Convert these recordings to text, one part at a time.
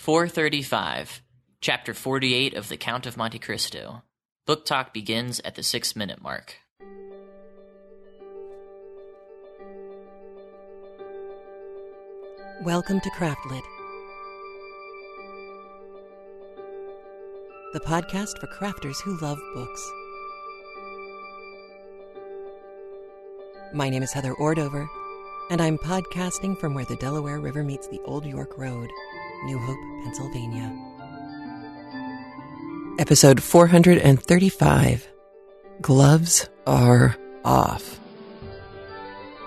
435, Chapter 48 of The Count of Monte Cristo. Book talk begins at the 6-minute mark. Welcome to Craftlit, the podcast for crafters who love books. My name is Heather Ordover, and I'm podcasting from where the Delaware River meets the Old York Road, New Hope, Pennsylvania. Episode 435, Gloves Are Off.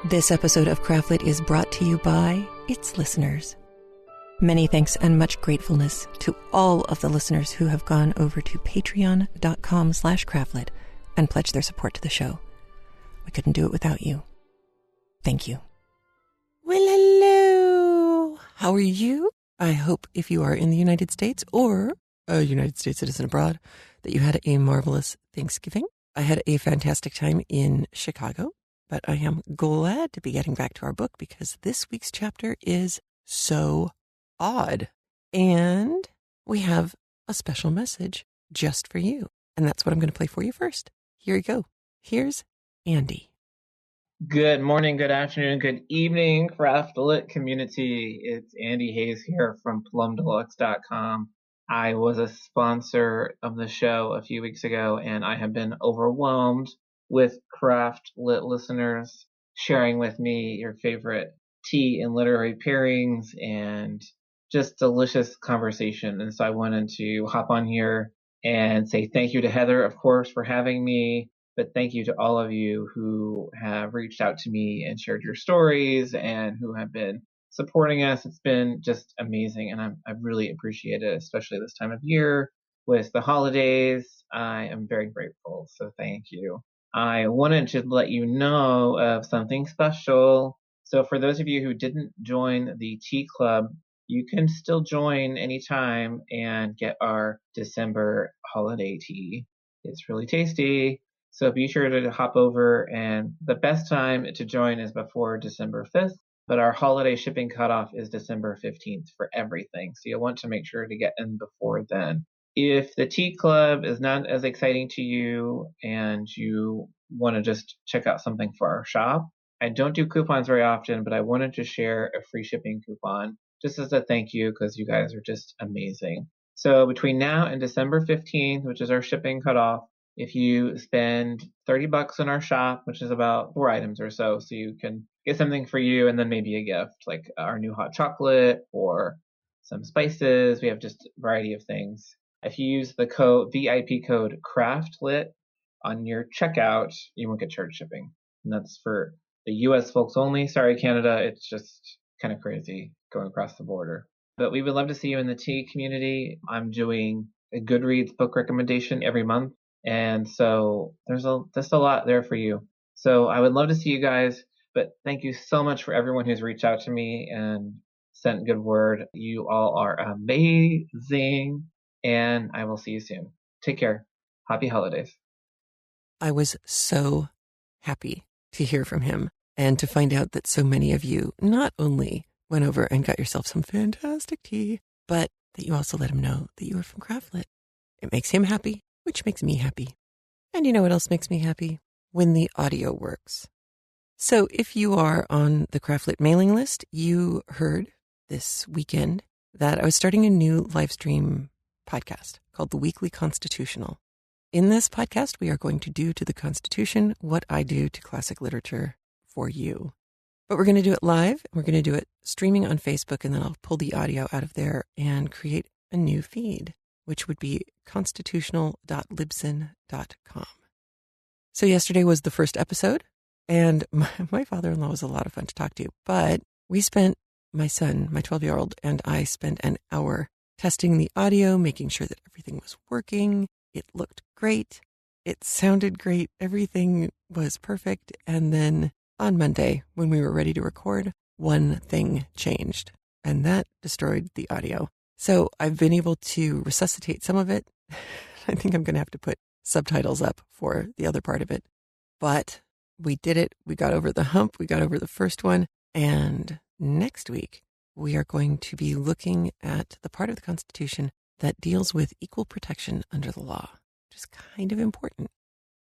This episode of Craftlit is brought to you by its listeners. Many thanks and much gratefulness to all of the listeners who have gone over to patreon.com/Craftlit and pledged their support to the show. We couldn't do it without you. Thank you. Well, hello. How are you? I hope if you are in the United States or a United States citizen abroad that you had a marvelous Thanksgiving. I had a fantastic time in Chicago, but I am glad to be getting back to our book because this week's chapter is so odd. And we have a special message just for you. And that's what I'm going to play for you first. Here you go. Here's Andy. Good morning, good afternoon, good evening, Craftlit community. It's Andy Hayes here from plumdeluxe.com. I was a sponsor of the show a few weeks ago, and I have been overwhelmed with Craftlit listeners sharing with me your favorite tea and literary pairings and just delicious conversation. And so I wanted to hop on here and say thank you to Heather, of course, for having me. But thank you to all of you who have reached out to me and shared your stories and who have been supporting us. It's been just amazing, and I really appreciate it, especially this time of year with the holidays. I am very grateful, so thank you. I wanted to let you know of something special. So for those of you who didn't join the tea club, you can still join anytime and get our December holiday tea. It's really tasty. So be sure to hop over, and the best time to join is before December 5th, but our holiday shipping cutoff is December 15th for everything. So you'll want to make sure to get in before then. If the tea club is not as exciting to you and you want to just check out something for our shop, I don't do coupons very often, but I wanted to share a free shipping coupon just as a thank you because you guys are just amazing. So between now and December 15th, which is our shipping cutoff, if you spend $30 in our shop, which is about 4 items or so you can get something for you and then maybe a gift, like our new hot chocolate or some spices. We have just a variety of things. If you use the VIP code CRAFTLIT on your checkout, you won't get charged shipping. And that's for the US folks only. Sorry, Canada. It's just kind of crazy going across the border. But we would love to see you in the tea community. I'm doing a Goodreads book recommendation every month. And so there's just a lot there for you. So I would love to see you guys, but thank you so much for everyone who's reached out to me and sent good word. You all are amazing, and I will see you soon. Take care. Happy holidays. I was so happy to hear from him and to find out that so many of you not only went over and got yourself some fantastic tea, but that you also let him know that you were from Craftlit. It makes him happy, which makes me happy. And you know what else makes me happy? When the audio works. So if you are on the Craftlit mailing list, you heard this weekend that I was starting a new live stream podcast called The Weekly Constitutional. In this podcast, we are going to do to the Constitution what I do to classic literature for you. But we're going to do it live. We're going to do it streaming on Facebook, and then I'll pull the audio out of there and create a new feed, which would be constitutional.libsyn.com. So yesterday was the first episode, and my father-in-law was a lot of fun to talk to, but we spent, my son, my 12-year-old, and I spent an hour testing the audio, making sure that everything was working. It looked great. It sounded great. Everything was perfect. And then on Monday, when we were ready to record, one thing changed, and that destroyed the audio. So I've been able to resuscitate some of it. I think I'm going to have to put subtitles up for the other part of it. But we did it. We got over the hump. We got over the first one. And next week, we are going to be looking at the part of the Constitution that deals with equal protection under the law, which is kind of important.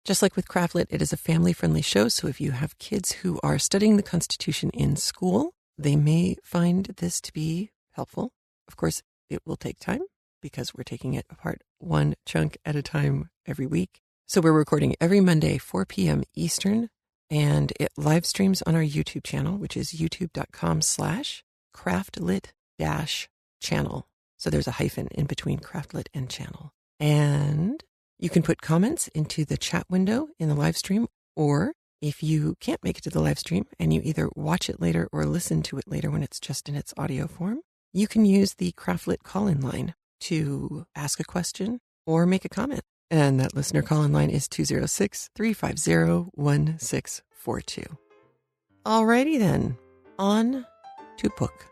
Just like with Craftlit, it is a family-friendly show, so if you have kids who are studying the Constitution in school, they may find this to be helpful. Of course, it will take time because we're taking it apart one chunk at a time every week. So we're recording every Monday, 4 p.m. Eastern, and it live streams on our YouTube channel, which is youtube.com/craftlit-channel. So there's a hyphen in between Craftlit and channel. And you can put comments into the chat window in the live stream, or if you can't make it to the live stream and you either watch it later or listen to it later when it's just in its audio form, you can use the Craftlit call-in line to ask a question or make a comment. And that listener call-in line is 206-350-1642. Alrighty then, on to book.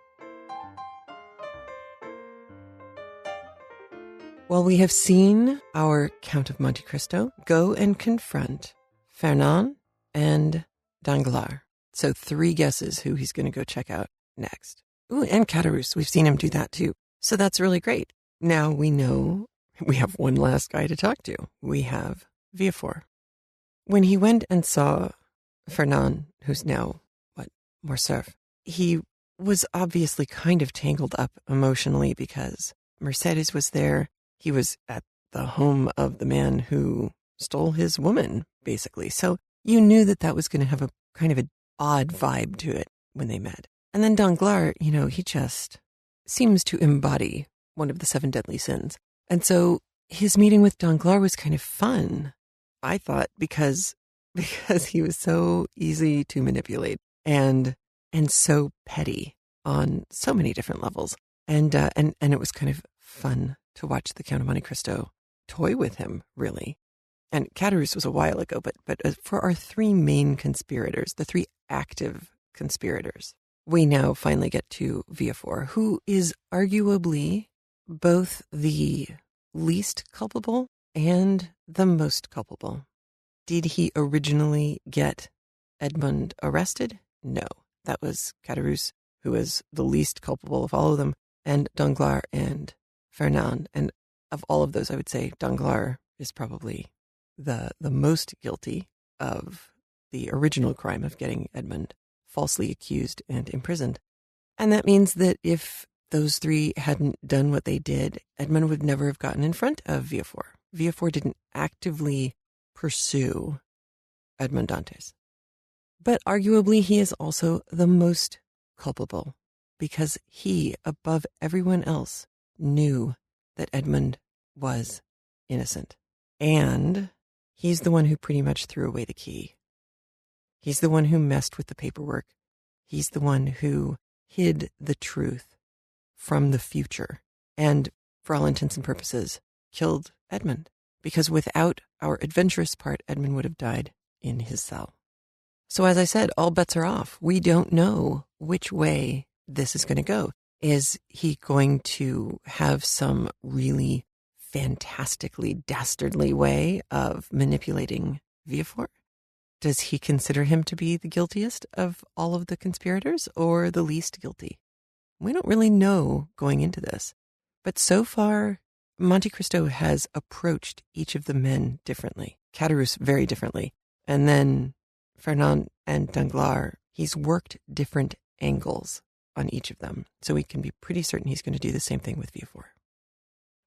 Well, we have seen our Count of Monte Cristo go and confront Fernand and Danglars. So 3 guesses who he's going to go check out next. Ooh, and Caderousse. We've seen him do that too. So that's really great. Now we know we have one last guy to talk to. We have Villefort. When he went and saw Fernand, who's now, Morcerf, he was obviously kind of tangled up emotionally because Mercedes was there. He was at the home of the man who stole his woman, basically. So you knew that that was going to have a kind of an odd vibe to it when they met. And then Danglars, he just seems to embody one of the 7 deadly sins. And so his meeting with Danglars was kind of fun, I thought, because he was so easy to manipulate and so petty on so many different levels. And it was kind of fun to watch the Count of Monte Cristo toy with him, really. And Caderousse was a while ago, but for our 3 main conspirators, the 3 active conspirators, we now finally get to Villefort, who is arguably both the least culpable and the most culpable. Did he originally get Edmond arrested? No. That was Caderousse, who was the least culpable of all of them, and Danglars and Fernand. And of all of those, I would say Danglars is probably the most guilty of the original crime of getting Edmond falsely accused and imprisoned. And that means that if those 3 hadn't done what they did, Edmond would never have gotten in front of Villefort. Villefort didn't actively pursue Edmond Dantes. But arguably, he is also the most culpable because he, above everyone else, knew that Edmond was innocent. And he's the one who pretty much threw away the key. He's the one who messed with the paperwork. He's the one who hid the truth from the future and, for all intents and purposes, killed Edmond. Because without our adventurous part, Edmond would have died in his cell. So as I said, all bets are off. We don't know which way this is going to go. Is he going to have some really fantastically dastardly way of manipulating Villefort? Does he consider him to be the guiltiest of all of the conspirators or the least guilty? We don't really know going into this. But so far, Monte Cristo has approached each of the men differently. Caderousse very differently. And then Fernand and Danglars, he's worked different angles on each of them. So we can be pretty certain he's going to do the same thing with Villefort.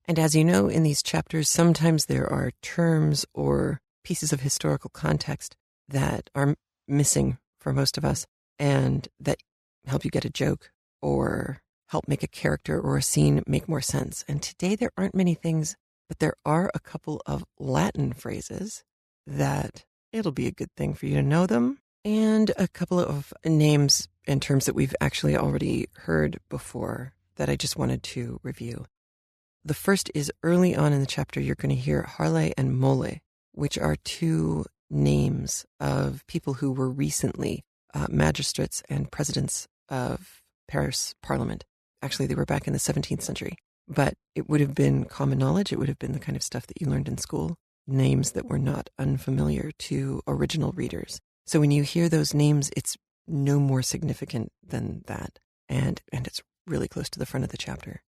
And as you know, in these chapters, sometimes there are terms or pieces of historical context that are missing for most of us and that help you get a joke or help make a character or a scene make more sense. And today there aren't many things, but there are a couple of Latin phrases that it'll be a good thing for you to know them, and a couple of names and terms that we've actually already heard before that I just wanted to review. The first is early on in the chapter, you're going to hear Harlay and Mole, which are 2 names of people who were recently magistrates and presidents of Paris Parliament. Actually, they were back in the 17th century, but it would have been common knowledge. It would have been the kind of stuff that you learned in school, names that were not unfamiliar to original readers. So when you hear those names, it's no more significant than that. And it's really close to the front of the chapter.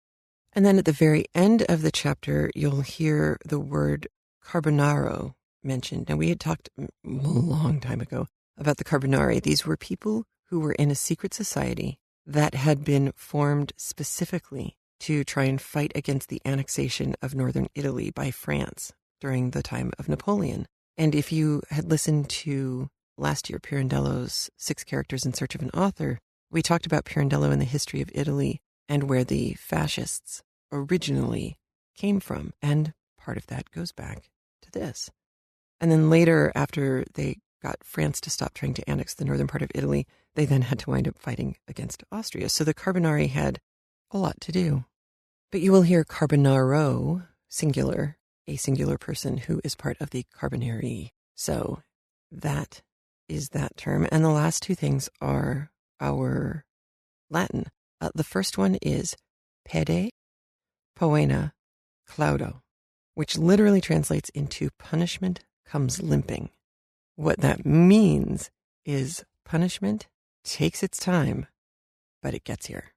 And then at the very end of the chapter, you'll hear the word carbonaro mentioned. Now, we had talked a long time ago about the Carbonari. These were people who were in a secret society that had been formed specifically to try and fight against the annexation of northern Italy by France during the time of Napoleon. And if you had listened to last year, Pirandello's 6 Characters in Search of an Author, we talked about Pirandello and the history of Italy and where the fascists originally came from. And part of that goes back to this. And then later, after they got France to stop trying to annex the northern part of Italy, they then had to wind up fighting against Austria. So the Carbonari had a lot to do. But you will hear Carbonaro, singular, a singular person who is part of the Carbonari. So that is that term. And the last 2 things are our Latin. The first one is pede poena claudo, which literally translates into punishment comes limping. What that means is punishment takes its time, but it gets here.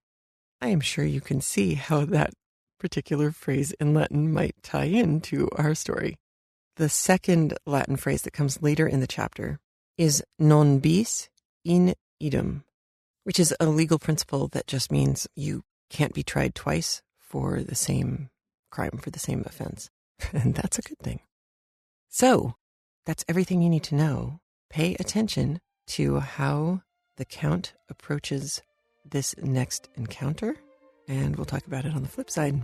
I am sure you can see how that particular phrase in Latin might tie into our story. The second Latin phrase that comes later in the chapter is non bis in idem, which is a legal principle that just means you can't be tried twice for the same crime, for the same offense. And that's a good thing. So that's everything you need to know. Pay attention to how the Count approaches this next encounter, and we'll talk about it on the flip side.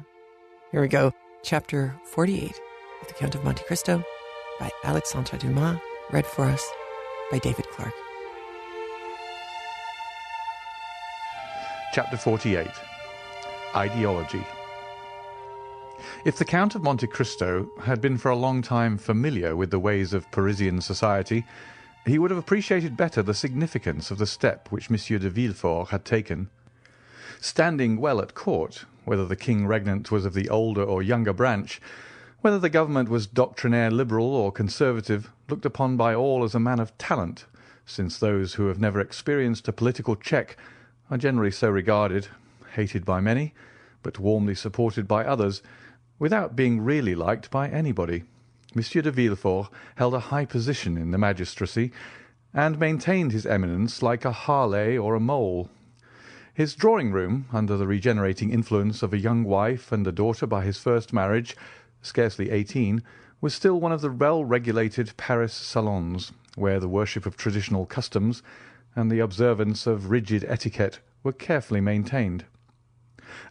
Here we go. Chapter 48 of The Count of Monte Cristo by Alexandre Dumas, read for us by David Clark. Chapter 48. Ideology. If the Count of Monte Cristo had been for a long time familiar with the ways of Parisian society, he would have appreciated better the significance of the step which M. de Villefort had taken. Standing well at court, whether the king regnant was of the older or younger branch, whether the government was doctrinaire liberal or conservative, looked upon by all as a man of talent, since those who have never experienced a political check are generally so regarded, hated by many, but warmly supported by others, without being really liked by anybody. M. de Villefort held a high position in the magistracy, and maintained his eminence like a Harley or a mole. His drawing-room, under the regenerating influence of a young wife and a daughter by his first marriage, scarcely 18, was still one of the well-regulated Paris salons, where the worship of traditional customs and the observance of rigid etiquette were carefully maintained.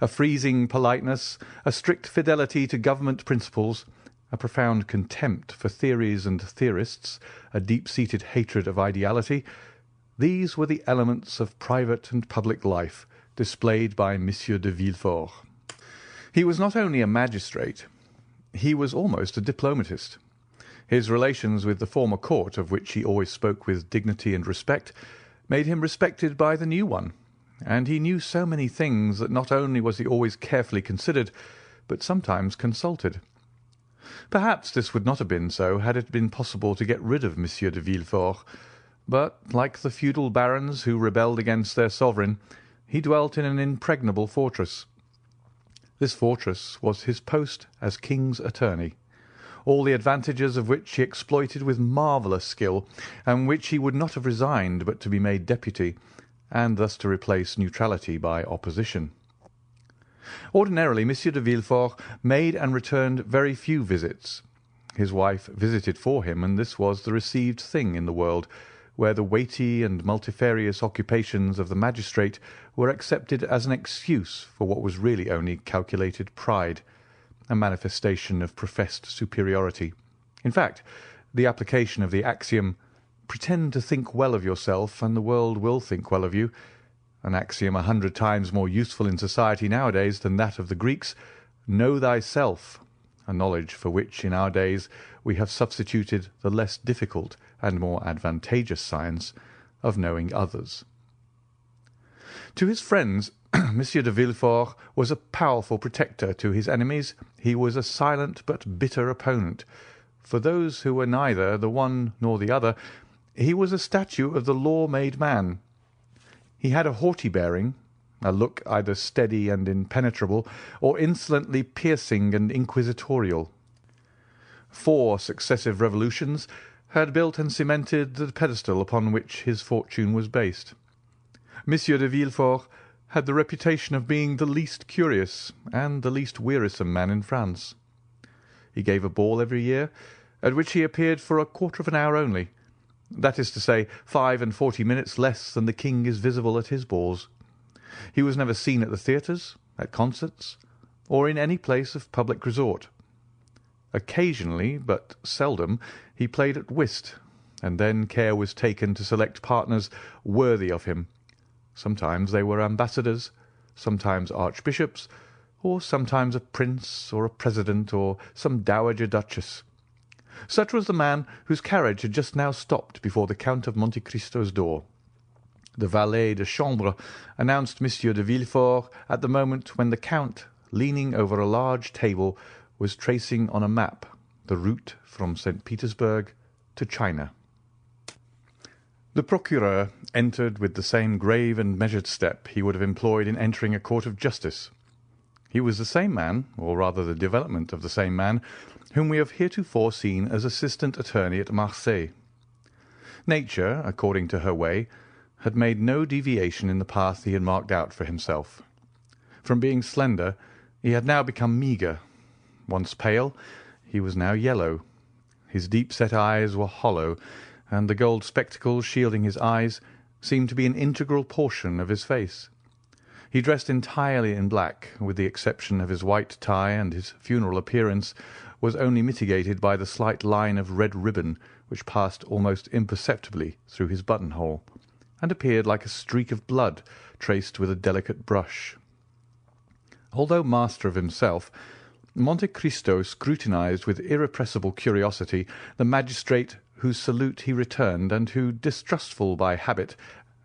A freezing politeness, a strict fidelity to government principles, a profound contempt for theories and theorists, a deep-seated hatred of ideality, these were the elements of private and public life displayed by M. de Villefort. He was not only a magistrate, he was almost a diplomatist. His relations with the former court, of which he always spoke with dignity and respect, made him respected by the new one, and he knew so many things that not only was he always carefully considered, but sometimes consulted. Perhaps this would not have been so had it been possible to get rid of M. de Villefort, but, like the feudal barons who rebelled against their sovereign, he dwelt in an impregnable fortress. This fortress was his post as king's attorney, all the advantages of which he exploited with marvellous skill, and which he would not have resigned but to be made deputy, and thus to replace neutrality by opposition. Ordinarily, M. de Villefort made and returned very few visits. His wife visited for him, and this was the received thing in the world, where the weighty and multifarious occupations of the magistrate were accepted as an excuse for what was really only calculated pride, a manifestation of professed superiority. In fact, the application of the axiom, "Pretend to think well of yourself, and the world will think well of you," an axiom 100 times more useful in society nowadays than that of the Greeks, "Know thyself," a knowledge for which in our days we have substituted the less difficult and more advantageous science of knowing others. To his friends, M. de Villefort was a powerful protector. To his enemies, he was a silent but bitter opponent. For those who were neither the one nor the other, he was a statue of the law-made man. He had a haughty bearing, a look either steady and impenetrable, or insolently piercing and inquisitorial. 4 successive revolutions had built and cemented the pedestal upon which his fortune was based. Monsieur de Villefort had the reputation of being the least curious and the least wearisome man in France. He gave a ball every year, at which he appeared for a quarter of an hour only, that is to say, 45 minutes less than the king is visible at his balls. He was never seen at the theatres, at concerts, or in any place of public resort. Occasionally, but seldom, he played at whist, and then care was taken to select partners worthy of him. Sometimes they were ambassadors, sometimes archbishops, or sometimes a prince or a president or some dowager duchess. Such was the man whose carriage had just now stopped before the Count of Monte Cristo's door. The valet de chambre announced Monsieur de Villefort at the moment when the Count, leaning over a large table, was tracing on a map the route from St. Petersburg to China. The procureur entered with the same grave and measured step he would have employed in entering a court of justice. He was the same man, or rather the development of the same man, whom we have heretofore seen as assistant attorney at Marseilles. Nature, according to her way, had made no deviation in the path he had marked out for himself. From being slender, he had now become meagre. Once pale, he was now yellow. His deep-set eyes were hollow, and the gold spectacles shielding his eyes seemed to be an integral portion of his face. He dressed entirely in black, with the exception of his white tie, and his funeral appearance was only mitigated by the slight line of red ribbon which passed almost imperceptibly through his buttonhole, and appeared like a streak of blood traced with a delicate brush. Although master of himself, Monte Cristo scrutinized with irrepressible curiosity the magistrate whose salute he returned, and who, distrustful by habit,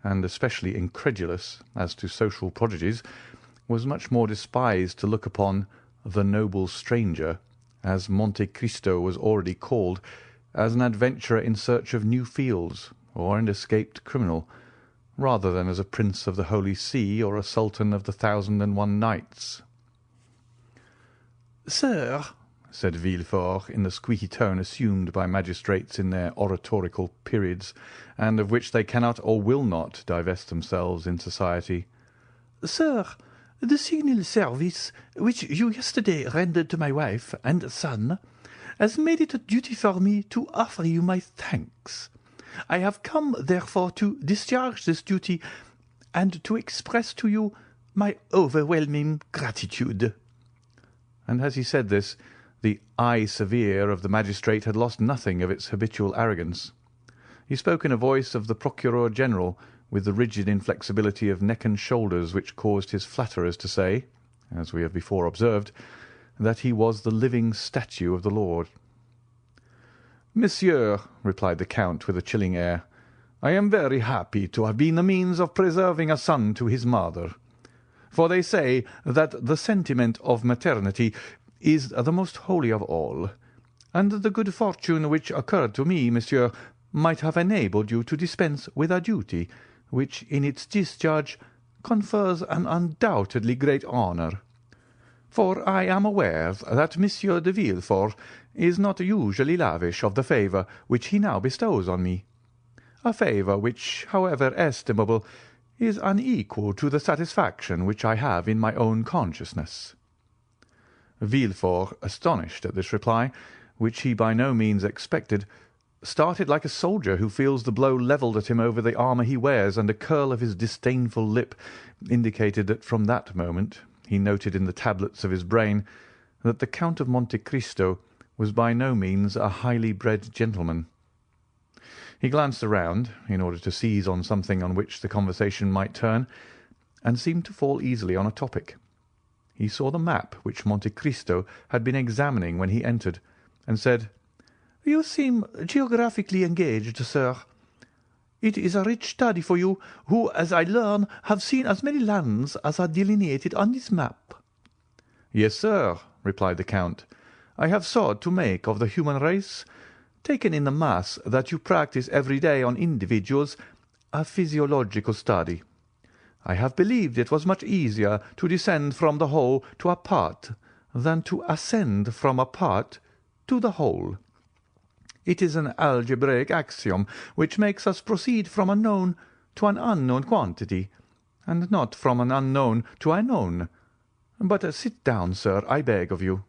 and especially incredulous as to social prodigies, was much more despised to look upon the noble stranger, as Monte Cristo was already called, as an adventurer in search of new fields, or an escaped criminal, rather than as a prince of the Holy See or a sultan of the 1,001 Nights. "Sir," said Villefort, in the squeaky tone assumed by magistrates in their oratorical periods, and of which they cannot or will not divest themselves in society, "Sir, the signal service which you yesterday rendered to my wife and son has made it a duty for me to offer you my thanks. I have come, therefore, to discharge this duty, and to express to you my overwhelming gratitude." And as he said this, the eye severe of the magistrate had lost nothing of its habitual arrogance. He spoke in a voice of the Procureur General, with the rigid inflexibility of neck and shoulders which caused his flatterers to say, as we have before observed, that he was the living statue of the Lord. "Monsieur," replied the Count with a chilling air, "I am very happy to have been the means of preserving a son to his mother. For they say that the sentiment of maternity is the most holy of all, and the good fortune which occurred to me, monsieur, might have enabled you to dispense with a duty which, in its discharge, confers an undoubtedly great honour. For I am aware that Monsieur de Villefort is not usually lavish of the favour which he now bestows on me, a favour which, however estimable, is unequal to the satisfaction which I have in my own consciousness." Villefort, astonished at this reply, which he by no means expected, started like a soldier who feels the blow levelled at him over the armour he wears, and a curl of his disdainful lip indicated that from that moment he noted in the tablets of his brain that the Count of Monte Cristo was by no means a highly bred gentleman. He glanced around, in order to seize on something on which the conversation might turn, and seemed to fall easily on a topic. He saw the map which Monte Cristo had been examining when he entered, and said, "You seem geographically engaged, sir. It is a rich study for you, who, as I learn, have seen as many lands as are delineated on this map." "Yes, sir," replied the Count. "I have sought to make of the human race, taken in the mass that you practice every day on individuals, a physiological study. I have believed it was much easier to descend from the whole to a part than to ascend from a part to the whole. It is an algebraic axiom which makes us proceed from a known to an unknown quantity, and not from an unknown to a known. But sit down, sir, I beg of you."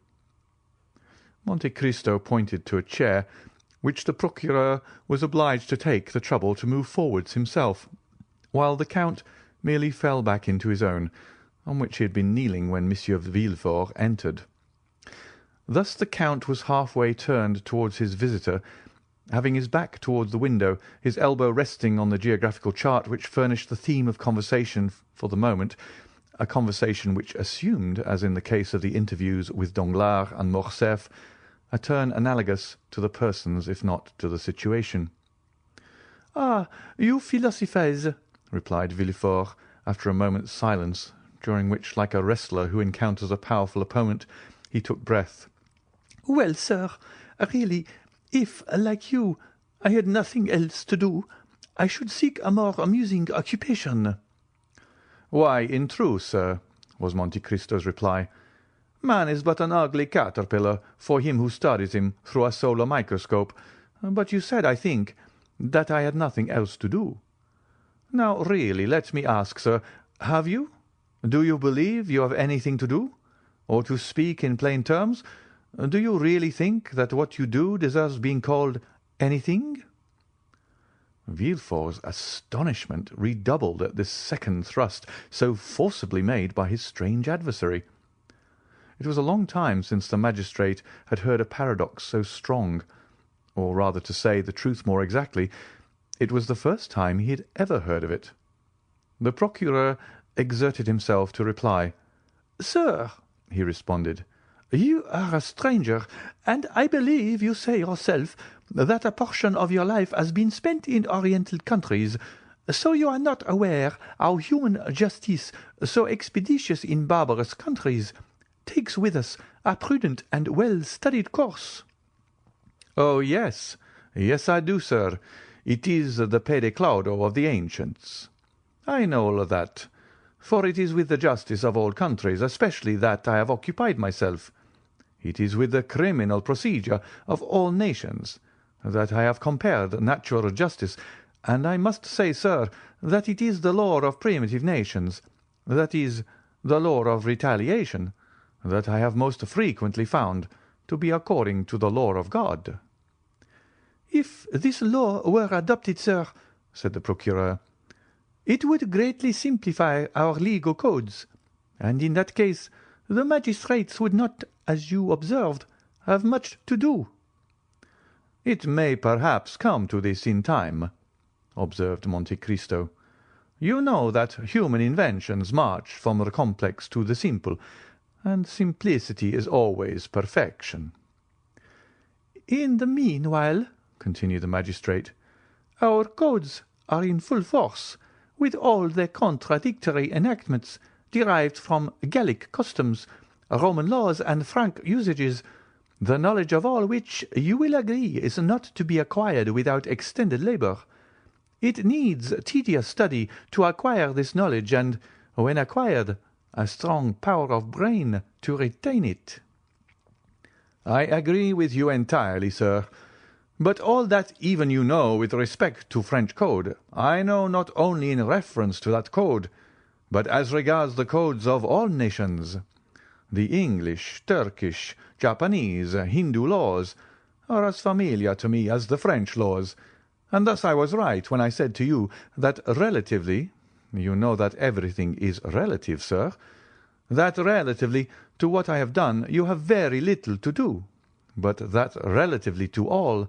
Monte Cristo pointed to a chair, which the procureur was obliged to take the trouble to move forwards himself, while the Count merely fell back into his own, on which he had been kneeling when Monsieur Villefort entered. Thus the Count was half-way turned towards his visitor, having his back towards the window, his elbow resting on the geographical chart which furnished the theme of conversation for the moment, a conversation which assumed, as in the case of the interviews with Danglars and Morcerf, a turn analogous to the persons if not to the situation. "Ah, you philosophize," replied Villefort, after a moment's silence, during which, like a wrestler who encounters a powerful opponent, he took breath. "Well, sir, really, if, like you, I had nothing else to do, I should seek a more amusing occupation." "Why, in truth, sir," was Monte Cristo's reply, "man is but an ugly caterpillar for him who studies him through a solar microscope. But you said, I think, that I had nothing else to do. Now, really, let me ask, sir, have you? Do you believe you have anything to do? Or, to speak in plain terms, do you really think that what you do deserves being called anything?" Villefort's astonishment redoubled at this second thrust so forcibly made by his strange adversary. It was a long time since the magistrate had heard a paradox so strong, or rather, to say the truth more exactly, it was the first time he had ever heard of it. The procureur exerted himself to reply. "Sir," he responded, "you are a stranger, and I believe you say yourself that a portion of your life has been spent in Oriental countries, so you are not aware how human justice, so expeditious in barbarous countries, takes with us a prudent and well-studied course." "Oh, yes, yes, I do, sir. It is the pede claudo of the ancients. I know all that, for it is with the justice of all countries, especially that I have occupied myself. It is with the criminal procedure of all nations that I have compared natural justice, and I must say, sir, that it is the law of primitive nations, that is, the law of retaliation, that I have most frequently found to be according to the law of God." "If this law were adopted, sir," said the procureur, "it would greatly simplify our legal codes, and in that case the magistrates would not, as you observed, have much to do." "It may perhaps come to this in time," observed Monte Cristo. "You know that human inventions march from the complex to the simple, and simplicity is always perfection." "In the meanwhile," continued the magistrate, "our codes are in full force, with all their contradictory enactments derived from Gallic customs, Roman laws, and Frank usages, the knowledge of all which, you will agree, is not to be acquired without extended labour. It needs tedious study to acquire this knowledge, and, when acquired, a strong power of brain to retain it." "I agree with you entirely, sir. But all that even you know with respect to French code, I know not only in reference to that code, but as regards the codes of all nations. The English, Turkish, Japanese, Hindu laws are as familiar to me as the French laws, and thus I was right when I said to you that relatively, you know that everything is relative, sir, that relatively to what I have done you have very little to do, but that relatively to all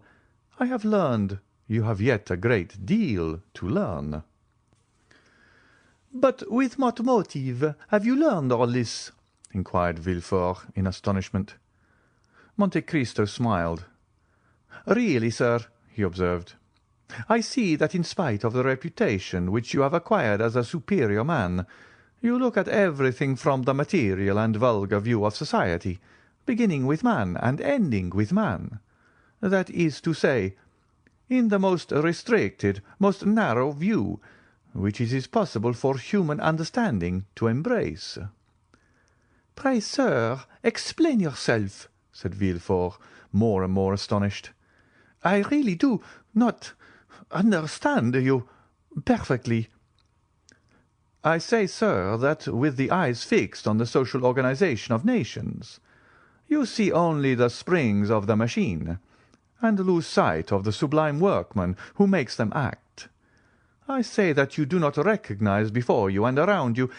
I have learned you have yet a great deal to learn." "But with what motive have you learned all this?" inquired Villefort in astonishment. Monte Cristo smiled. "Really, sir," he observed, "I see that in spite of the reputation which you have acquired as a superior man, you look at everything from the material and vulgar view of society, beginning with man and ending with man. That is to say, in the most restricted, most narrow view, which it is possible for human understanding to embrace." "Pray, sir, explain yourself," said Villefort, more and more astonished. "I really do not understand you perfectly." "I say, sir, that with the eyes fixed on the social organization of nations, you see only the springs of the machine, and lose sight of the sublime workman who makes them act. I say that you do not recognize before you and around you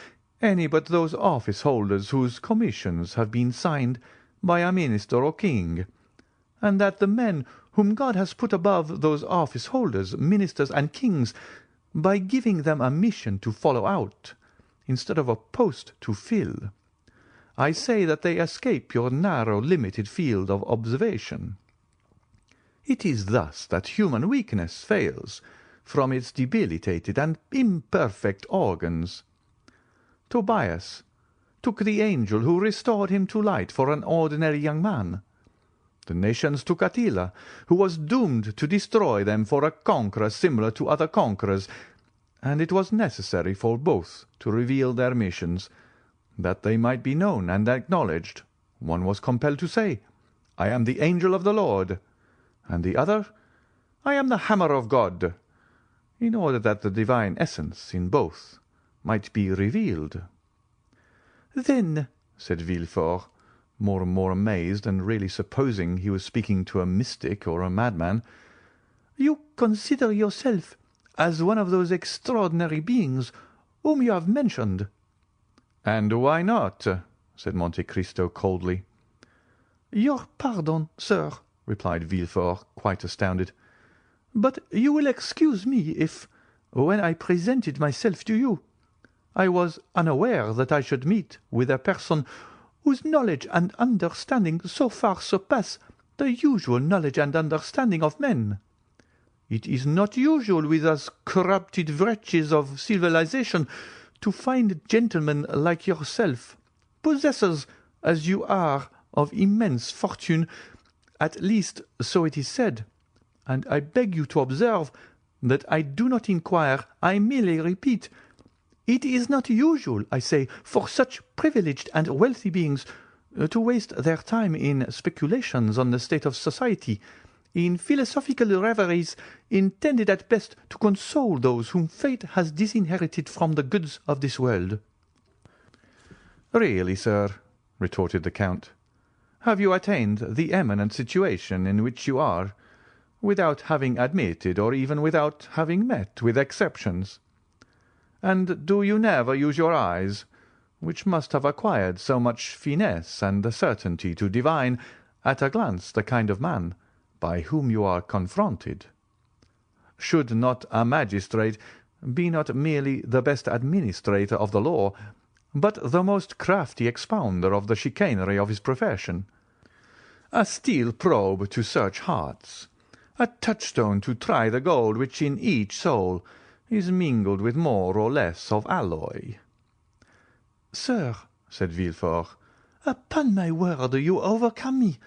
any but those office-holders whose commissions have been signed by a minister or king, and that the men whom God has put above those office-holders, ministers, and kings, by giving them a mission to follow out, instead of a post to fill, I say that they escape your narrow, limited field of observation. It is thus that human weakness fails from its debilitated and imperfect organs. Tobias took the angel who restored him to light for an ordinary young man. The nations took Attila, who was doomed to destroy them, for a conqueror similar to other conquerors, and it was necessary for both to reveal their missions, that they might be known and acknowledged. One was compelled to say, 'I am the angel of the Lord,' and the other, 'I am the hammer of God,' in order that the divine essence in both might be revealed." "Then," said Villefort, more and more amazed, and really supposing he was speaking to a mystic or a madman, "you consider yourself as one of those extraordinary beings whom you have mentioned?" "And why not?" said Monte Cristo coldly. "Your pardon, sir," replied Villefort, quite astounded, "but you will excuse me if, when I presented myself to you, I was unaware that I should meet with a person whose knowledge and understanding so far surpass the usual knowledge and understanding of men. It is not usual with us corrupted wretches of civilization to find gentlemen like yourself, possessors, as you are, of immense fortune, at least so it is said, and I beg you to observe that I do not inquire, I merely repeat. It is not usual, I say, for such privileged and wealthy beings to waste their time in speculations on the state of society, in philosophical reveries intended at best to console those whom fate has disinherited from the goods of this world." "Really, sir," retorted the Count, "have you attained the eminent situation in which you are, without having admitted or even without having met with exceptions? And do you never use your eyes, which must have acquired so much finesse and certainty to divine at a glance the kind of man by whom you are confronted? Should not a magistrate be not merely the best administrator of the law, but the most crafty expounder of the chicanery of his profession? A steel probe to search hearts, a touchstone to try the gold which in each soul is mingled with more or less of alloy." "Sir," said Villefort, "upon my word you overcome me.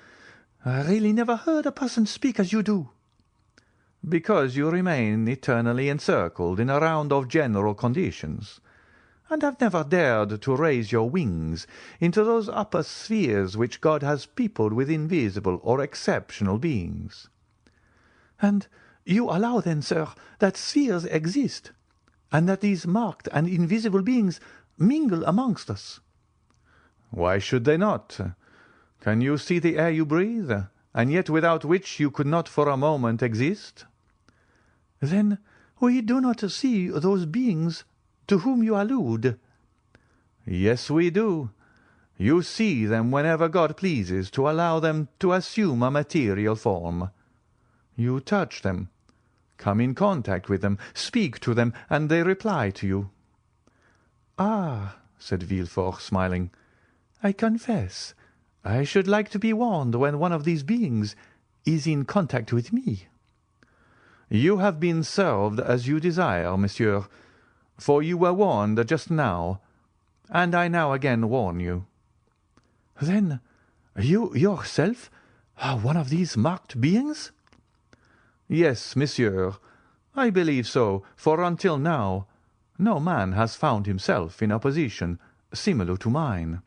I really never heard a person speak as you do." "Because you remain eternally encircled in a round of general conditions, and have never dared to raise your wings into those upper spheres which God has peopled with invisible or exceptional beings." "And you allow then, sir, that spheres exist, and that these marked and invisible beings mingle amongst us?" "Why should they not? Can you see the air you breathe, and yet without which you could not for a moment exist?" "Then we do not see those beings to whom you allude?" "Yes, we do. You see them whenever God pleases to allow them to assume a material form. You touch them, come in contact with them, speak to them, and they reply to you." "Ah," said Villefort, smiling, "I confess I should like to be warned when one of these beings is in contact with me." "You have been served as you desire, monsieur, for you were warned just now, and I now again warn you." "Then you yourself are one of these marked beings?" "Yes, monsieur, I believe so, for until now No man has found himself in a position similar to mine.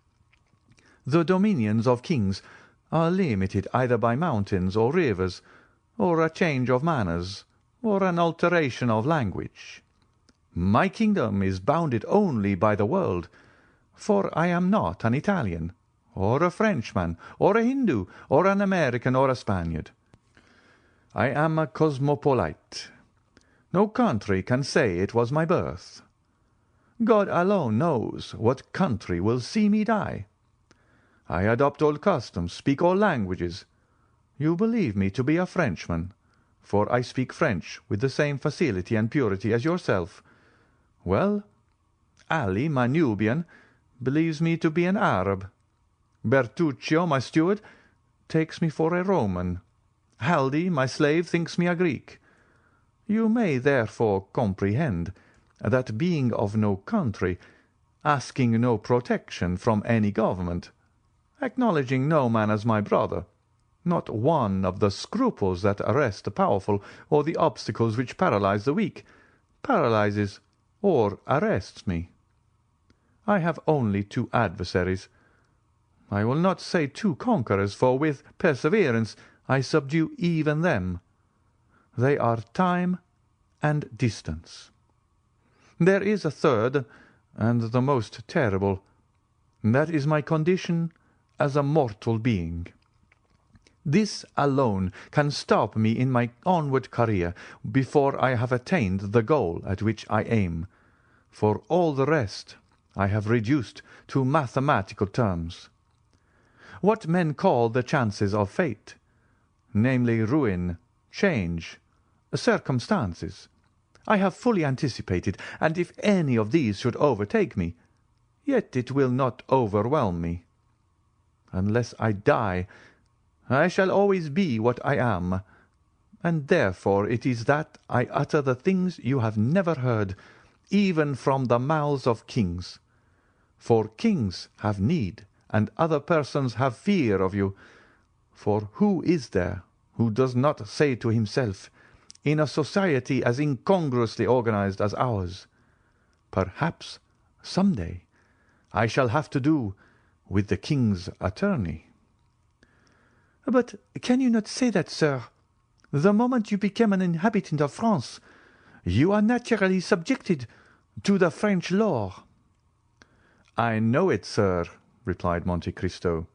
The dominions of kings are limited either by mountains or rivers, or a change of manners, or an alteration of language. My kingdom is bounded only by the world, for I am not an Italian, or a Frenchman, or a Hindu, or an American, or a Spaniard. I am a cosmopolite. No country can say it was my birth. God alone knows what country will see me die. I adopt all customs, speak all languages. You believe me to be a Frenchman, for I speak French with the same facility and purity as yourself. Well, Ali, my Nubian, believes me to be an Arab. Bertuccio, my steward, takes me for a Roman. Haldi, my slave, thinks me a Greek. You may therefore comprehend that being of no country, asking no protection from any government, acknowledging no man as my brother, not one of the scruples that arrest the powerful or the obstacles which paralyze the weak, paralyzes or arrests me. I have only two adversaries. I will not say two conquerors, for with perseverance I subdue even them. They are time and distance. There is a third, and the most terrible. That is my condition as a mortal being. This alone can stop me in my onward career before I have attained the goal at which I aim. For all the rest I have reduced to mathematical terms. What men call the chances of fate, namely ruin, change, circumstances, I have fully anticipated, and if any of these should overtake me, yet it will not overwhelm me. Unless I die, I shall always be what I am, and therefore it is that I utter the things you have never heard, even from the mouths of kings. For kings have need, and other persons have fear of you. For who is there who does not say to himself, in a society as incongruously organized as ours, perhaps some day I shall have to do with the king's attorney? But can you not say that, sir? The moment you become an inhabitant of France, you are naturally subjected to the French law. I know it, sir, replied Monte Cristo.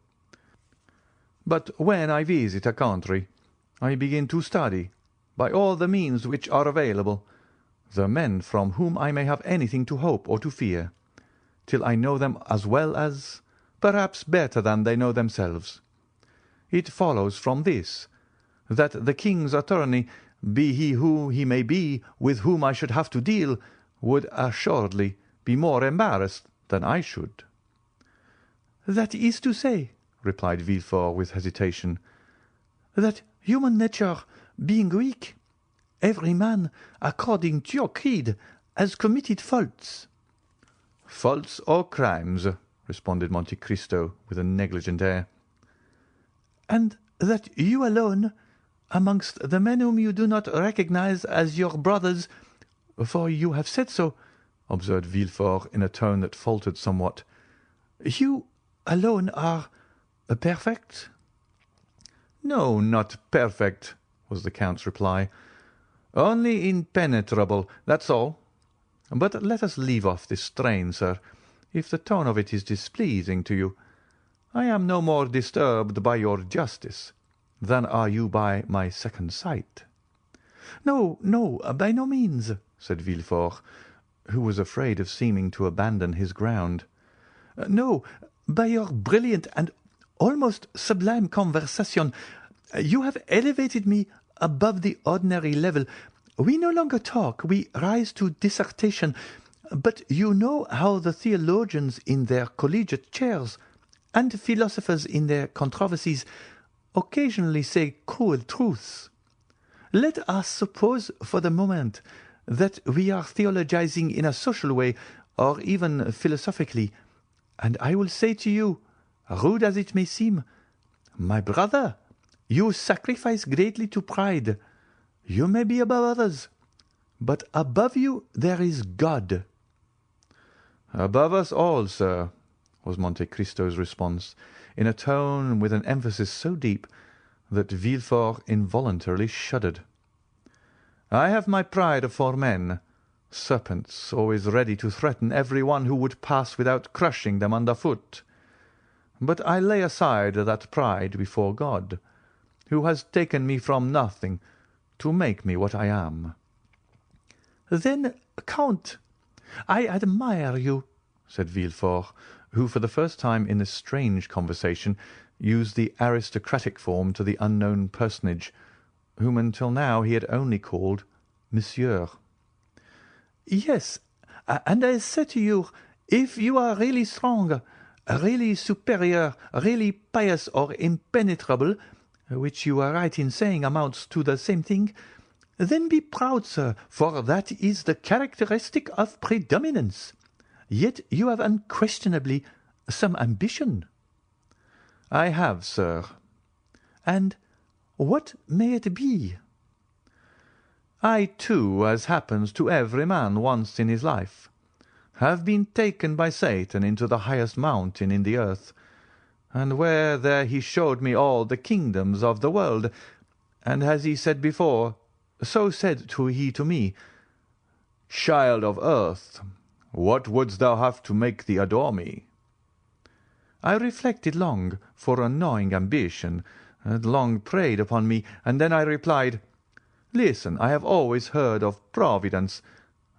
But when I visit a country, I begin to study, by all the means which are available, the men from whom I may have anything to hope or to fear, till I know them as well as, perhaps better than they know themselves. It follows from this, that the king's attorney, be he who he may be with whom I should have to deal, would assuredly be more embarrassed than I should. That is to say, replied Villefort with hesitation, that human nature being weak, every man, according to your creed, has committed faults. Faults or crimes, responded Monte Cristo with a negligent air. And that you alone, amongst the men whom you do not recognize as your brothers, for you have said so, observed Villefort in a tone that faltered somewhat, you alone are perfect? No, not perfect, was the Count's reply. Only impenetrable, that's all. But let us leave off this strain, sir, if the tone of it is displeasing to you. I am no more disturbed by your justice than are you by my second sight. No, by no means, said Villefort, who was afraid of seeming to abandon his ground. No, by your brilliant and almost sublime conversation. You have elevated me above the ordinary level. We no longer talk, we rise to dissertation. But you know how the theologians in their collegiate chairs and philosophers in their controversies occasionally say cruel truths. Let us suppose for the moment that we are theologizing in a social way or even philosophically, and I will say to you, rude as it may seem, my brother, you sacrifice greatly to pride. You may be above others, but above you there is God, "Above us all, sir," was Monte Cristo's response, in a tone with an emphasis so deep that Villefort involuntarily shuddered. "I have my pride for men, serpents always ready to threaten every one who would pass without crushing them under foot. But I lay aside that pride before God, who has taken me from nothing to make me what I am." "Then, Count, I admire you," said Villefort, who for the first time in this strange conversation used the aristocratic form to the unknown personage, whom until now he had only called Monsieur. "Yes, and I say to you, if you are really strong, really superior, really pious or impenetrable, which you are right in saying amounts to the same thing, then be proud, sir, for that is the characteristic of predominance. Yet you have unquestionably some ambition." "I have, sir." "And what may it be?" "I, too, as happens to every man once in his life, have been taken by Satan into the highest mountain in the earth, and where there he showed me all the kingdoms of the world, and as he said before, so said he to me, 'Child of earth, what wouldst thou have to make thee adore me?' I reflected long, for a gnawing ambition had long preyed upon me, and then I replied, 'Listen, I have always heard of Providence,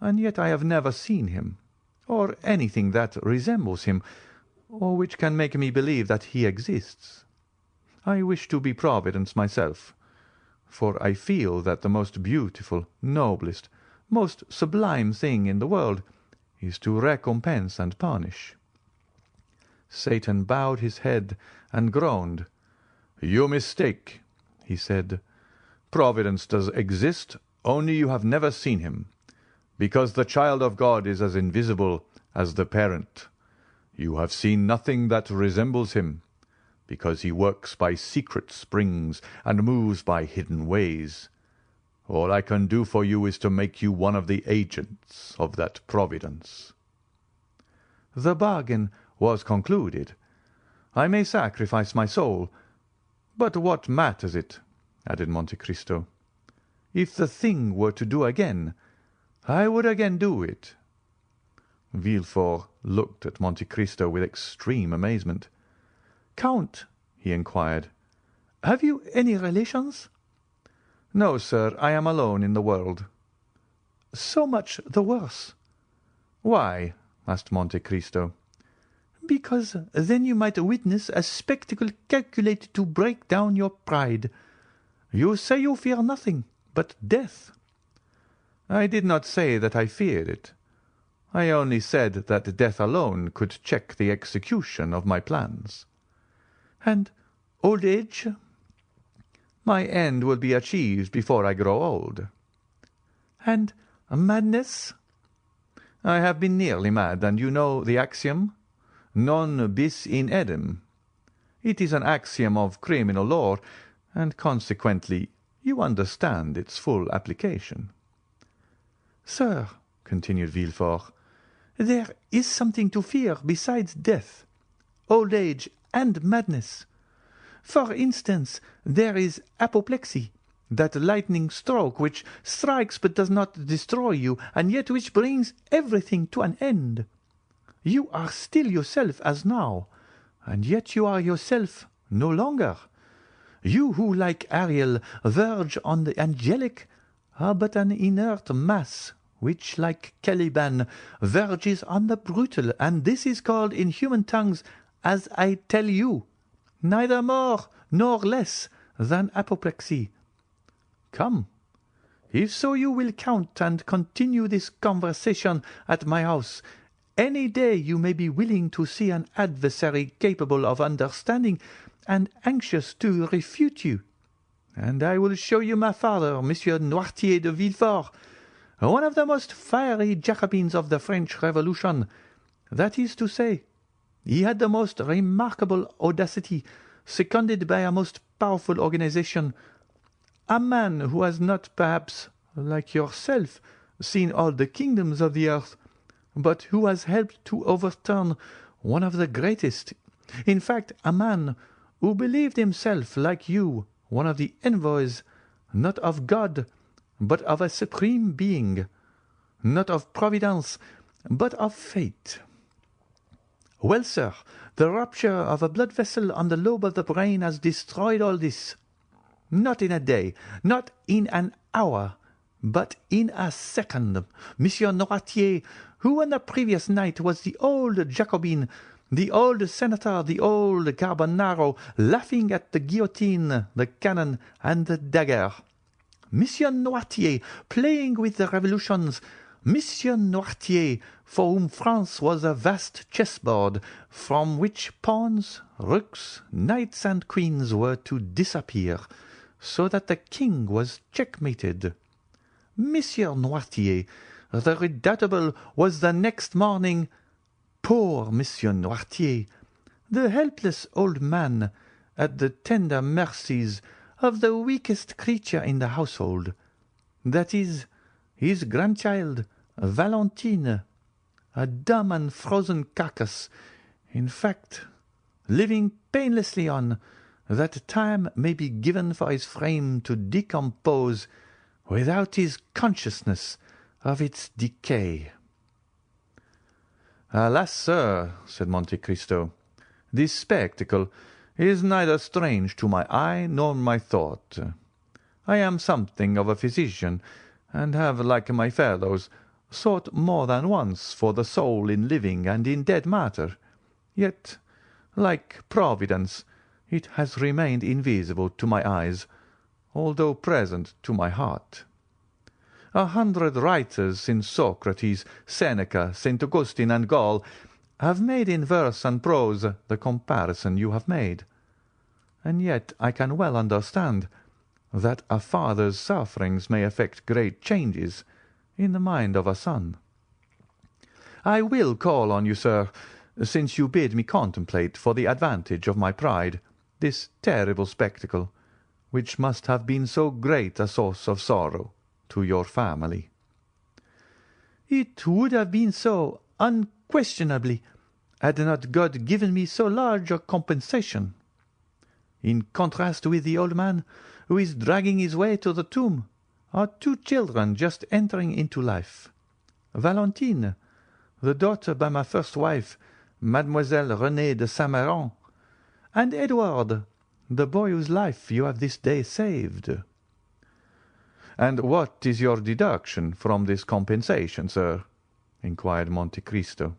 and yet I have never seen him, or anything that resembles him, or which can make me believe that he exists. I wish to be Providence myself, for I feel that the most beautiful, noblest, most sublime thing in the world is to recompense and punish." Satan bowed his head and groaned. "You mistake," he said. "Providence does exist, only you have never seen him, because the child of God is as invisible as the parent. You have seen nothing that resembles him, because he works by secret springs and moves by hidden ways. All I can do for you is to make you one of the agents of that providence." The bargain was concluded. "I may sacrifice my soul, but what matters it?" added Monte Cristo. "If the thing were to do again, I would again do it." Villefort looked at Monte Cristo with extreme amazement. "Count," he inquired, "have you any relations?" "No, sir, I am alone in the world." "So much the worse." "Why?" asked Monte Cristo. "Because then you might witness a spectacle calculated to break down your pride. You say you fear nothing but death." "I did not say that I feared it. I only said that death alone could check the execution of my plans." "And old age?" "My end will be achieved before I grow old." "And madness?" "I have been nearly mad, and you know the axiom, non bis in idem. It is an axiom of criminal law, and consequently you understand its full application." "Sir," continued Villefort, "there is something to fear besides death, old age, and madness. For instance, there is apoplexy, that lightning stroke which strikes but does not destroy you, and yet which brings everything to an end. You are still yourself as now, and yet you are yourself no longer. You who, like Ariel, verge on the angelic, are but an inert mass, which, like Caliban, verges on the brutal, and this is called in human tongues, as I tell you, neither more nor less than apoplexy. Come, if so you will count and continue this conversation at my house, any day you may be willing to see an adversary capable of understanding and anxious to refute you, and I will show you my father, Monsieur Noirtier de Villefort, one of the most fiery Jacobins of the French Revolution. That is to say, he had the most remarkable audacity, seconded by a most powerful organization. A man who has not, perhaps, like yourself, seen all the kingdoms of the earth, but who has helped to overturn one of the greatest. In fact, a man who believed himself, like you, one of the envoys, not of God, but of a supreme being, not of Providence, but of fate. Well, sir, the rupture of a blood vessel on the lobe of the brain has destroyed all this. Not in a day, not in an hour, but in a second. Monsieur Noirtier, who on the previous night was the old Jacobin, the old senator, the old Carbonaro, laughing at the guillotine, the cannon, and the dagger. Monsieur Noirtier, playing with the revolutions. Monsieur Noirtier, for whom France was a vast chessboard, from which pawns, rooks, knights, and queens were to disappear, so that the king was checkmated. Monsieur Noirtier, the redoubtable, was the next morning, poor Monsieur Noirtier, the helpless old man, at the tender mercies of the weakest creature in the household, that is, his grandchild, Valentine, a dumb and frozen carcass, in fact, living painlessly on, that time may be given for his frame to decompose without his consciousness of its decay. Alas, sir, said Monte Cristo, this spectacle is neither strange to my eye nor my thought. I am something of a physician, and have, like my fellows, sought more than once for the soul in living and in dead matter. Yet, like Providence, it has remained invisible to my eyes, although present to my heart. 100 writers since Socrates, Seneca, St. Augustine, and Gall have made in verse and prose the comparison you have made, and yet I can well understand that a father's sufferings may effect great changes in the mind of a son. I will call on you, sir, since you bid me contemplate for the advantage of my pride this terrible spectacle, which must have been so great a source of sorrow to your family. It would have been so, unquestionably, had not God given me so large a compensation. In contrast with the old man who is dragging his way to the tomb are 2 children just entering into life. Valentine, the daughter by my first wife, Mademoiselle Renée de Saint-Méran, and Edward, the boy whose life you have this day saved. And what is your deduction from this compensation, sir? Inquired Monte Cristo.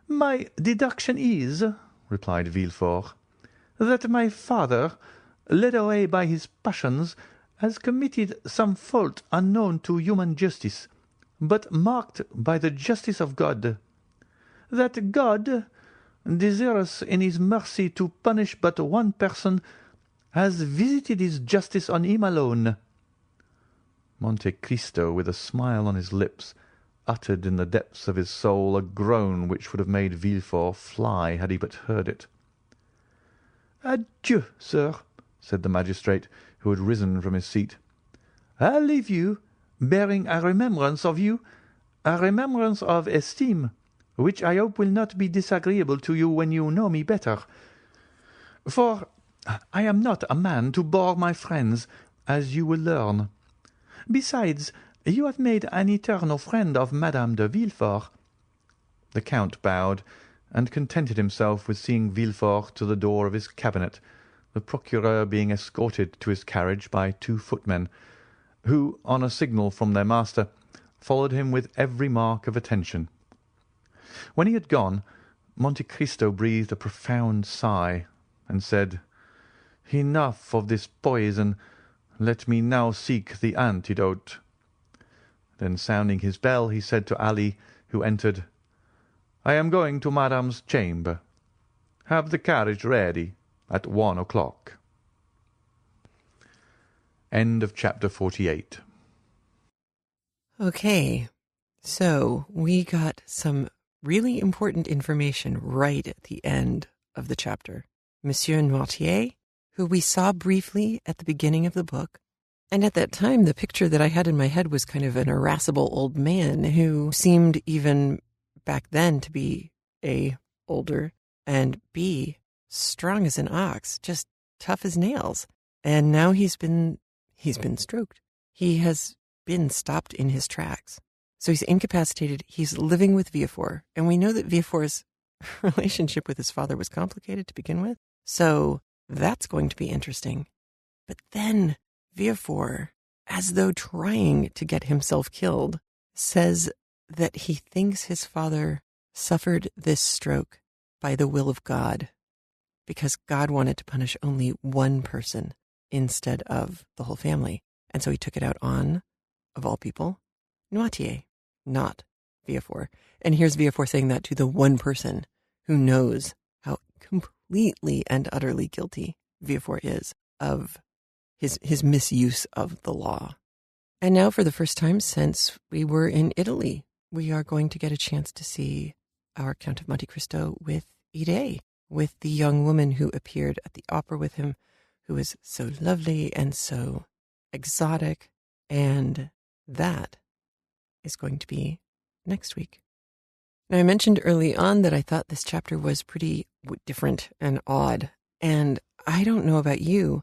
My deduction is, replied Villefort, that my father, led away by his passions, has committed some fault unknown to human justice, but marked by the justice of God. That God, desirous in his mercy to punish but one person, has visited his justice on him alone. Monte Cristo, with a smile on his lips, uttered in the depths of his soul a groan which would have made Villefort fly had he but heard it. "Adieu, sir," said the magistrate, who had risen from his seat. "I leave you, bearing a remembrance of you, a remembrance of esteem, which I hope will not be disagreeable to you when you know me better. For I am not a man to bore my friends, as you will learn. Besides, you have made an eternal friend of Madame de Villefort." The Count bowed, and contented himself with seeing Villefort to the door of his cabinet, the procureur being escorted to his carriage by 2 footmen, who, on a signal from their master, followed him with every mark of attention. When he had gone, Monte Cristo breathed a profound sigh, and said, "Enough of this poison. Let me now seek the antidote." Then sounding his bell, he said to Ali, who entered, "I am going to Madame's chamber. Have the carriage ready at 1 o'clock." End of chapter 48. Okay, so we got some really important information right at the end of the chapter. Monsieur Noirtier, who we saw briefly at the beginning of the book, And at that time, the picture that I had in my head was kind of an irascible old man who seemed even back then to be A, older, and B, strong as an ox, just tough as nails. And now he's been stroked. He has been stopped in his tracks. So he's incapacitated. He's living with Viafor. And we know that Viafor's relationship with his father was complicated to begin with. So that's going to be interesting. But then Viafor, as though trying to get himself killed, says that he thinks his father suffered this stroke by the will of God, because God wanted to punish only one person instead of the whole family. And so he took it out on, of all people, Noirtier, not Viafor. And here's Viafor saying that to the one person who knows how completely and utterly guilty Viafor is of his misuse of the law. And now, for the first time since we were in Italy, we are going to get a chance to see our Count of Monte Cristo with Ide, with the young woman who appeared at the opera with him, who is so lovely and so exotic. And that is going to be next week. Now, I mentioned early on that I thought this chapter was pretty different and odd. And I don't know about you,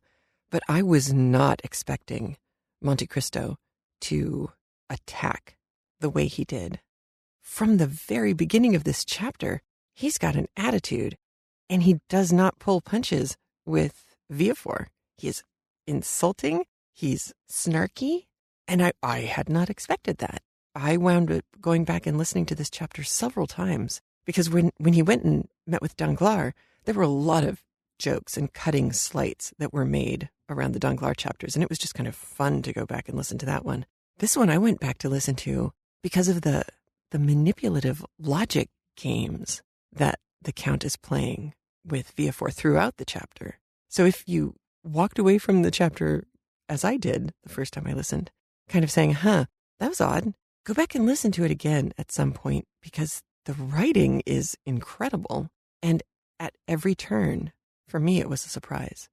but I was not expecting Monte Cristo to attack the way he did. From the very beginning of this chapter, he's got an attitude, and he does not pull punches with Viafor. He is insulting, he's snarky, and I had not expected that. I wound up going back and listening to this chapter several times, because when he went and met with Danglars, there were a lot of jokes and cutting slights that were made around the Danglars chapters, and it was just kind of fun to go back and listen to that one. This one I went back to listen to because of the manipulative logic games that the Count is playing with Viafor throughout the chapter. So if you walked away from the chapter, as I did the first time I listened, kind of saying, that was odd, go back and listen to it again at some point, because the writing is incredible. And at every turn, for me, it was a surprise.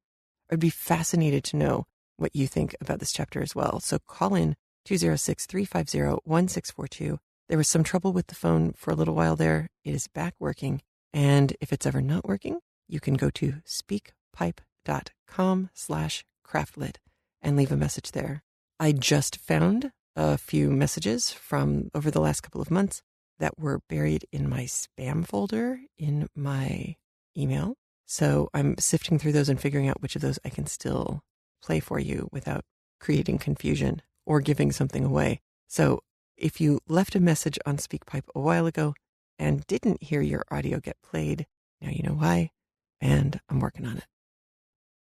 I'd be fascinated to know what you think about this chapter as well. So call in 206-350-1642. There was some trouble with the phone for a little while there. It is back working. And if it's ever not working, you can go to speakpipe.com/craftlit and leave a message there. I just found a few messages from over the last couple of months that were buried in my spam folder in my email. So I'm sifting through those and figuring out which of those I can still play for you without creating confusion or giving something away. So if you left a message on SpeakPipe a while ago and didn't hear your audio get played, now you know why, and I'm working on it.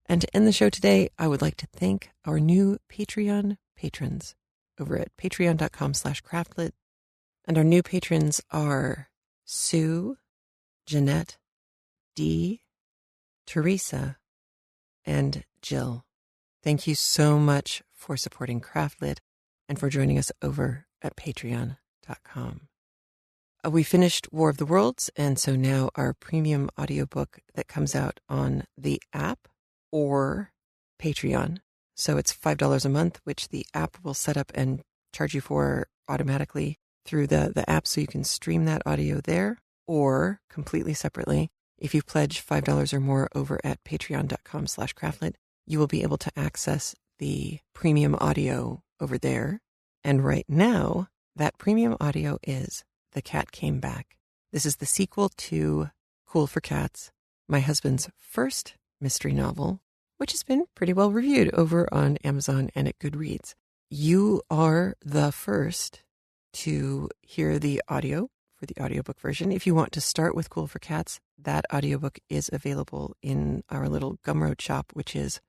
And to end the show today, I would like to thank our new Patreon patrons over at patreon.com/craftlit. And our new patrons are Sue, Jeanette, Dee, Teresa, and Jill. Thank you so much for supporting Craftlit and for joining us over at patreon.com. We finished War of the Worlds, and so now our premium audiobook that comes out on the app or Patreon. So it's $5 a month, which the app will set up and charge you for automatically through the app, so you can stream that audio there, or completely separately. If you pledge $5 or more over at patreon.com/craftlit, you will be able to access the premium audio over there. And right now, that premium audio is The Cat Came Back. This is the sequel to Cool for Cats, my husband's first mystery novel, which has been pretty well reviewed over on Amazon and at Goodreads. You are the first to hear the audio for the audiobook version. If you want to start with Cool for Cats, that audiobook is available in our little Gumroad shop, which is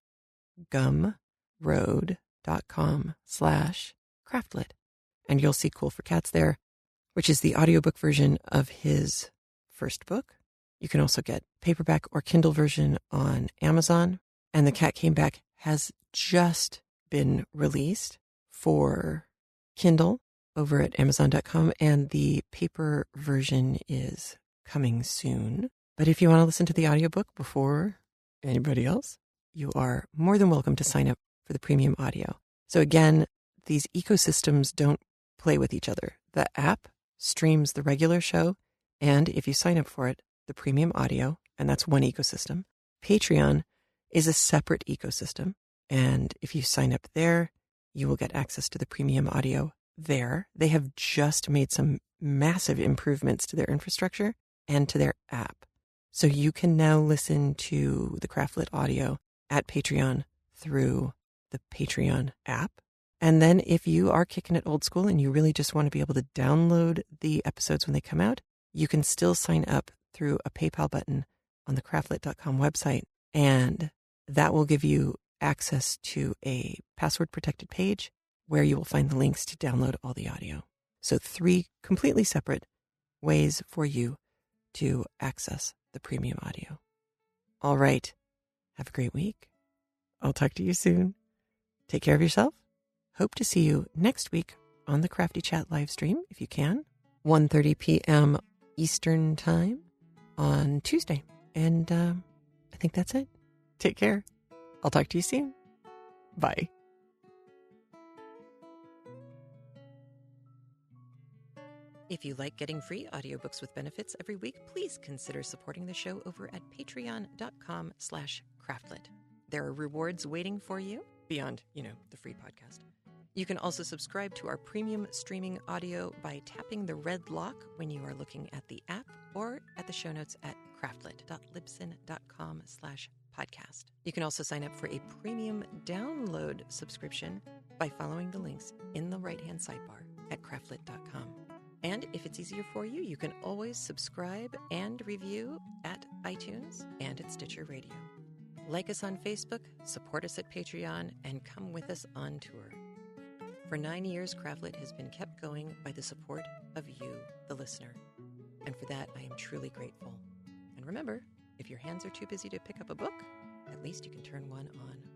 gumroad.com/craftlit. And you'll see Cool for Cats there, which is the audiobook version of his first book. You can also get paperback or Kindle version on Amazon. And The Cat Came Back has just been released for Kindle over at Amazon.com, and the paper version is coming soon. But if you want to listen to the audiobook before anybody else, you are more than welcome to sign up for the premium audio. So again, these ecosystems don't play with each other. The app streams the regular show, and if you sign up for it, the premium audio, and that's one ecosystem. Patreon is a separate ecosystem, and if you sign up there, you will get access to the premium audio there. They have just made some massive improvements to their infrastructure and to their app. So you can now listen to the Craftlit audio at Patreon through the Patreon app. And then if you are kicking it old school and you really just want to be able to download the episodes when they come out, you can still sign up through a PayPal button on the craftlit.com website. And that will give you access to a password protected page where you will find the links to download all the audio. So 3 completely separate ways for you to access the premium audio. All right. Have a great week. I'll talk to you soon. Take care of yourself. Hope to see you next week on the Crafty Chat live stream, if you can, 1:30 p.m. Eastern Time on Tuesday. And I think that's it. Take care. I'll talk to you soon. Bye. If you like getting free audiobooks with benefits every week, please consider supporting the show over at patreon.com/craftlit. There are rewards waiting for you beyond, the free podcast. You can also subscribe to our premium streaming audio by tapping the red lock when you are looking at the app or at the show notes at craftlit.libsyn.com/podcast. You can also sign up for a premium download subscription by following the links in the right-hand sidebar at craftlit.com. And if it's easier for you, you can always subscribe and review at iTunes and at Stitcher Radio. Like us on Facebook, support us at Patreon, and come with us on tour. For 9 years, Craftlit has been kept going by the support of you, the listener. And for that, I am truly grateful. And remember, if your hands are too busy to pick up a book, at least you can turn one on